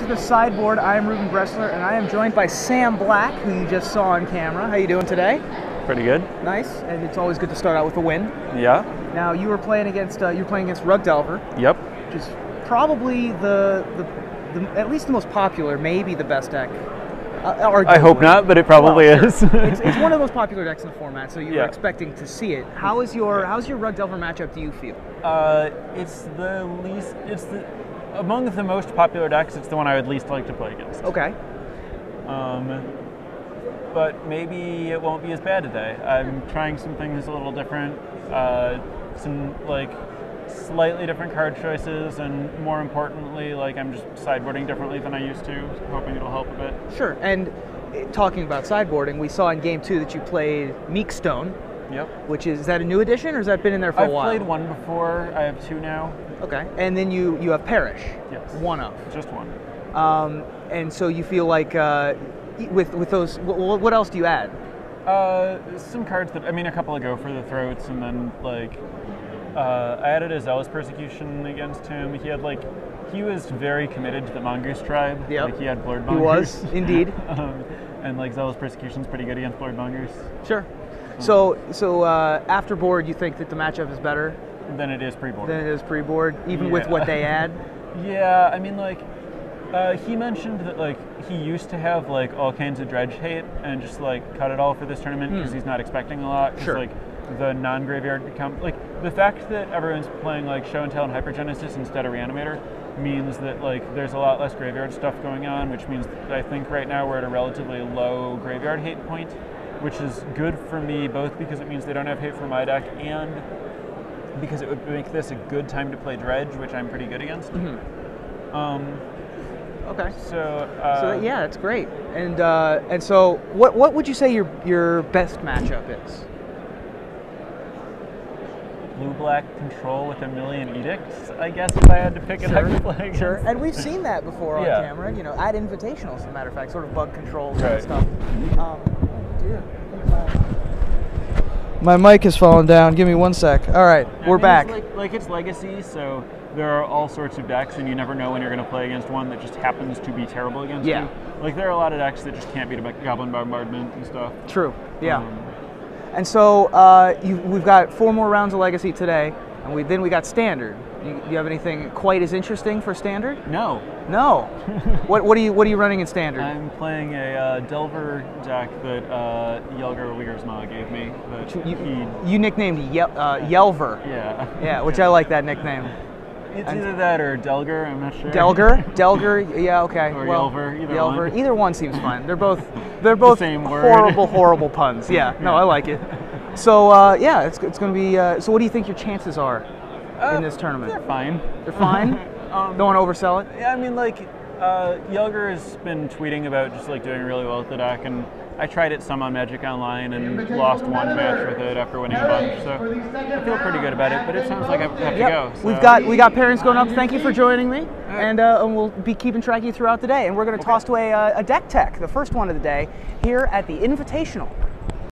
to the Sideboard. I am Ruben Bressler, and I am joined by Sam Black, who you just saw on camera. How you doing today? Pretty good. Nice, and it's always good to start out with a win. Yeah. Now you were playing against Rug Delver. Yep. Which is probably the at least the most popular, maybe the best deck. I hope not, but it probably is. It's one of the most popular decks in the format, so you were expecting to see it. How's your Rug Delver matchup? Do you feel? Among the most popular decks, it's the one I would least like to play against. Okay. But maybe it won't be as bad today. I'm trying some things a little different, some slightly different card choices, and more importantly, I'm just sideboarding differently than I used to, hoping it'll help a bit. Sure, and talking about sideboarding, we saw in game 2 that you played Meekstone. Yep. Which is that a new addition, or has that been in there for a while? I've played one before, I have 2 now. Okay, and then you have Perish. Yes. One of. Just one. And so you feel like with those, what else do you add? Some cards that, a couple of Go for the Throats, and then I added a Zealous Persecution against him. He was very committed to the Mongoose tribe. Yep. He had Blurred Mongoose. He was, indeed. And Zealous Persecution's pretty good against Blurred Mongoose. Sure. So after board, you think that the matchup is better than it is pre-board? Than it is pre-board, even with what they add? Yeah, he mentioned that he used to have all kinds of dredge hate and just cut it all for this tournament because he's not expecting a lot. Sure. The non-graveyard the fact that everyone's playing Show and Tell and Hypergenesis instead of Reanimator means that there's a lot less graveyard stuff going on, which means that I think right now we're at a relatively low graveyard hate point, which is good for me, both because it means they don't have hate for my deck and because it would make this a good time to play Dredge, which I'm pretty good against. Okay. So yeah, it's great. And so what would you say your best matchup is? Blue-black control with a million edicts, I guess, if I had to pick it up to play against. Sure, and we've seen that before on camera, at invitationals, as a matter of fact, sort of bug control kind of stuff. Dear. My mic has fallen down. Give me 1 sec. All right, we're back. It's Legacy, so there are all sorts of decks, and you never know when you're going to play against one that just happens to be terrible against you. There are a lot of decks that just can't beat a Goblin Bombardment and stuff. True, yeah. And so we've got 4 more rounds of Legacy today, and then we got Standard. Do you have anything quite as interesting for Standard? No. No. What are you running in Standard? I'm playing a Delver deck that Yelgar Wiegersma gave me. You nicknamed Yelver. Yeah. Yeah, which I like that nickname. It's either that or Delgar, I'm not sure. Delgar, yeah, okay. Or Yelver, either one. Either one seems fine. They're both same horrible puns. Yeah, no, I like it. So yeah, it's going to be. So what do you think your chances are in this tournament? They're fine. They're fine. Don't want to oversell it. Yeah, Yelgar has been tweeting about just doing really well with the deck, and I tried it some on Magic Online and lost one match with it after winning a bunch, so I feel pretty good about it, but it sounds like I have to go. So. We got pairings going up. Thank you for joining me, and we'll be keeping track of you throughout the day, and we're going to toss to a deck tech, the first one of the day, here at the Invitational.